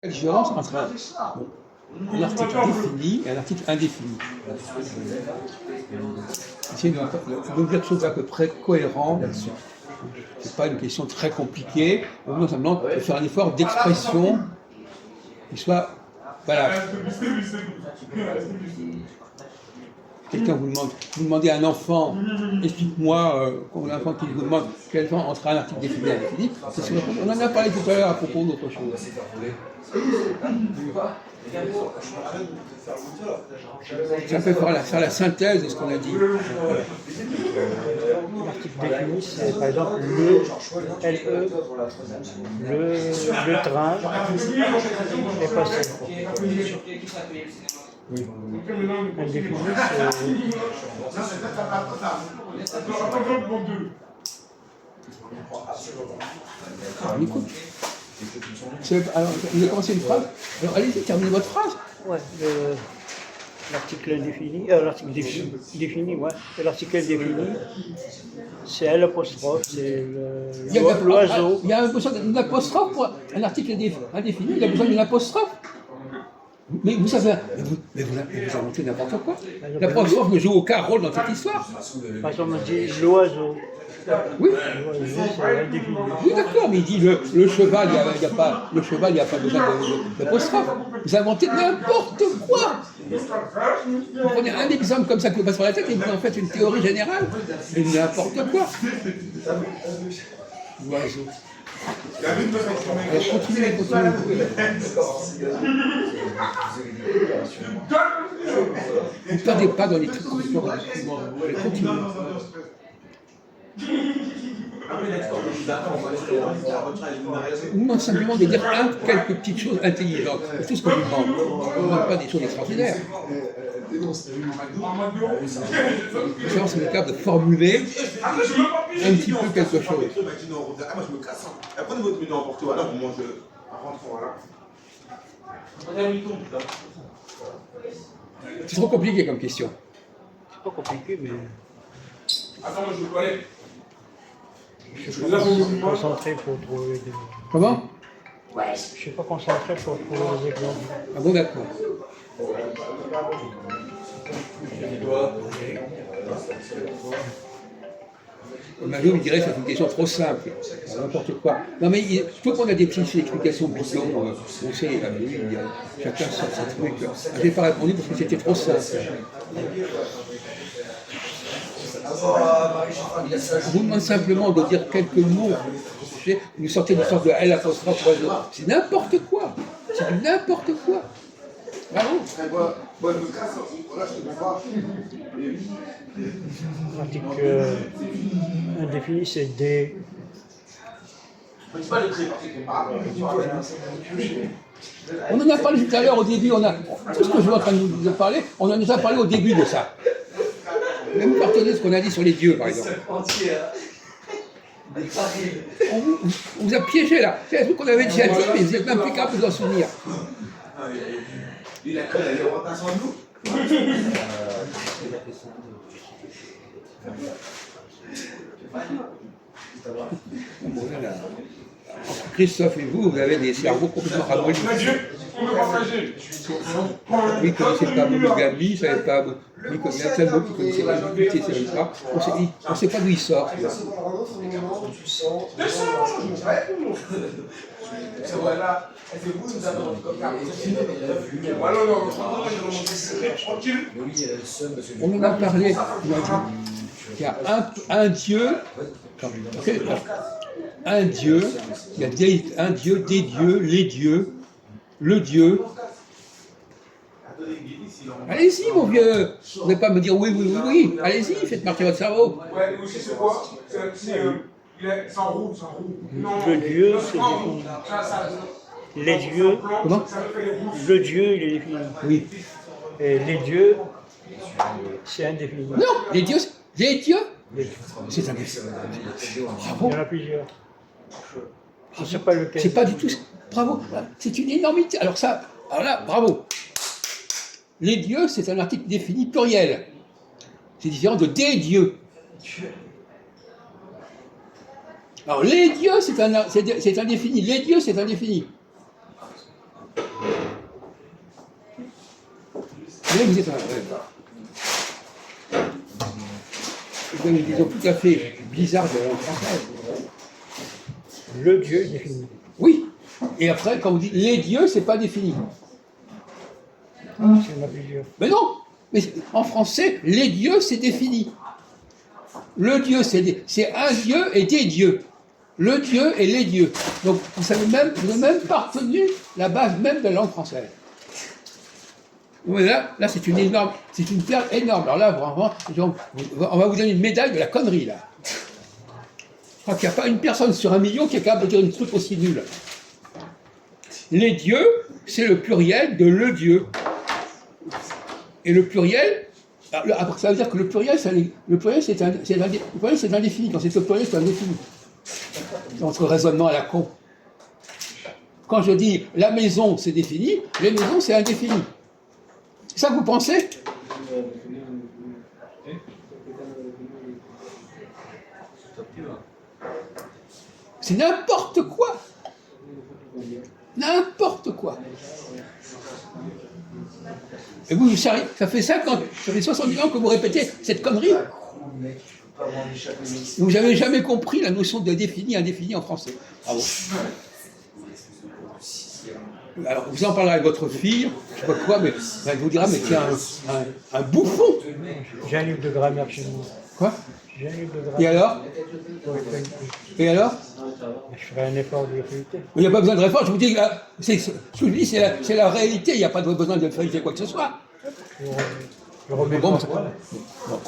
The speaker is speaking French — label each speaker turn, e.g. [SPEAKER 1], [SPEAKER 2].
[SPEAKER 1] La différence entre un article défini et un article indéfini. C'est une dire quelque chose d'à peu près cohérent là-dessus. Ce n'est pas une question très compliquée, on veut simplement faire un effort d'expression qui soit valable. Quelqu'un vous demandez à un enfant, explique-moi, un enfant qui vous demande quel enfant entre un article défini et un indéfini, on en a parlé tout à l'heure à propos d'autre chose. Ça peut faire la synthèse de ce qu'on a dit.
[SPEAKER 2] L'article défini, c'est par exemple le train est passé.
[SPEAKER 1] Oui.
[SPEAKER 2] Indéfini,
[SPEAKER 1] On écoute. Alors, vous avez commencé une phrase. Alors, allez-y, terminez votre phrase.
[SPEAKER 2] Ouais, l'article indéfini, l'article défini, ouais. Et l'article indéfini, c'est l'apostrophe, c'est l'oiseau.
[SPEAKER 1] Il y a besoin d'une apostrophe pour un article indéfini, il y a besoin d'une apostrophe. Mais vous savez, vous inventez n'importe quoi. L'apostrophe ne joue aucun rôle dans cette histoire.
[SPEAKER 2] Par exemple, on dit l'oiseau.
[SPEAKER 1] Oui.
[SPEAKER 2] L'oiseau, c'est indéfini.
[SPEAKER 1] Oui, d'accord, mais il dit le cheval, il n'y a pas besoin d'apostrophe. Vous inventez n'importe quoi. Vous prenez un exemple comme ça qui vous passe par la tête et vous en faites une théorie générale. Et n'importe quoi. L'oiseau. Continuez. Ne perdez pas dans les trucs complètement. Continuez. On demande simplement de dire quelques petites choses intelligentes. C'est tout ce qu'on vous demande. On ne demande pas des choses extraordinaires. C'est le cas de formuler un petit peu quelque chose. C'est trop compliqué comme question.
[SPEAKER 2] C'est pas compliqué, mais.
[SPEAKER 3] Attends, moi je veux parler.
[SPEAKER 2] Je suis pas concentré pour trouver des.
[SPEAKER 1] Comment?
[SPEAKER 2] Je suis pas concentré pour trouver des exemples.
[SPEAKER 1] Ah bon, d'accord. Mario me dirait que c'est une question trop simple, n'importe quoi. Non mais il faut qu'on a des petites explications bidons, on sait, chacun sort ses trucs. Je n'ai pas répondu parce que c'était trop simple. Je vous demande simplement de dire quelques mots. Vous sortez une sorte de L apostrophe oiseau. C'est n'importe quoi. C'est du n'importe quoi. Bravo.
[SPEAKER 2] L'article indéfini, c'est D.
[SPEAKER 1] On en a parlé tout à l'heure au début, tout ce que je suis en train de vous parler, on en a parlé au début de ça. Même vous partez de ce qu'on a dit sur les dieux, par exemple. On vous a piégé là. C'est un truc qu'on avait déjà dit, mais vous n'êtes même plus capable de vous en souvenir.
[SPEAKER 3] Il a cru d'aller en passant de nous.
[SPEAKER 1] Christophe et vous avez des cerveaux complètement ramollis. Lui ne connaissait pas monogamie, il savait pas. Lui connaissait un seul mot qu'il connaissait pas, l'unité, c'est pas. On ne sait pas d'où il sort. On en a parlé. Il y a un Dieu. Un Dieu, il y a un Dieu, des dieux, les dieux, le Dieu. Allez-y, mon vieux. Vous n'allez pas me dire oui. Allez-y, faites marcher votre cerveau.
[SPEAKER 3] Ouais, mais aussi, c'est quoi? C'est en roue.
[SPEAKER 2] Le Dieu, c'est défini. Les dieux.
[SPEAKER 1] Comment?
[SPEAKER 2] Le Dieu, il est défini.
[SPEAKER 1] Oui.
[SPEAKER 2] Et les dieux, c'est indéfini.
[SPEAKER 1] Non, les dieux, c'est indéfini. Bravo.
[SPEAKER 2] Il y en a plusieurs. Je ne sais pas lequel.
[SPEAKER 1] C'est pas du tout. Bravo. C'est une énormité. Alors là, bravo. Les dieux, c'est un article défini pluriel. C'est différent de des dieux. Alors les dieux, c'est indéfini. Les dieux, c'est indéfini. Là, vous êtes vous avez une vision tout à fait bizarre de la langue française.
[SPEAKER 2] Le Dieu est défini.
[SPEAKER 1] Oui. Et après, quand vous dites les dieux, c'est pas défini.
[SPEAKER 2] Il y en a plusieurs.
[SPEAKER 1] Mais non. Mais en français, les dieux, c'est défini. Le Dieu, c'est un Dieu et des dieux. Le Dieu et les dieux. Donc, vous avez même pas retenu la base même de la langue française. Là, c'est une perle énorme. Alors là, vraiment, on va vous donner une médaille de la connerie, là. Je crois qu'il n'y a pas une personne sur 1 million qui est capable de dire une truc aussi nul. Les dieux, c'est le pluriel de le Dieu. Et le pluriel, alors, ça veut dire que le pluriel, c'est indéfini. Quand c'est le pluriel, c'est indéfini. C'est notre raisonnement à la con. Quand je dis la maison, c'est défini, les maisons, c'est indéfini. C'est ça que vous pensez? C'est n'importe quoi. N'importe quoi. Et vous, ça fait 50, ça fait 70 ans que vous répétez cette connerie. Vous n'avez jamais compris la notion de défini, indéfini en français. Bravo. Alors, vous en parlerez avec votre fille, je ne sais pas quoi, mais elle vous dira, mais qu'il y a un bouffon.
[SPEAKER 2] J'ai un livre de grammaire chez moi.
[SPEAKER 1] Quoi?
[SPEAKER 2] J'ai un livre de grammaire.
[SPEAKER 1] Et alors? Et alors?
[SPEAKER 2] Je ferai un effort de vérité.
[SPEAKER 1] Il n'y a pas besoin de réforme, je vous dis, ce que je vous dis, c'est la réalité, il n'y a pas besoin de vérifier quoi que ce soit.
[SPEAKER 2] Je remets
[SPEAKER 1] Bon,
[SPEAKER 2] pas.
[SPEAKER 1] bon,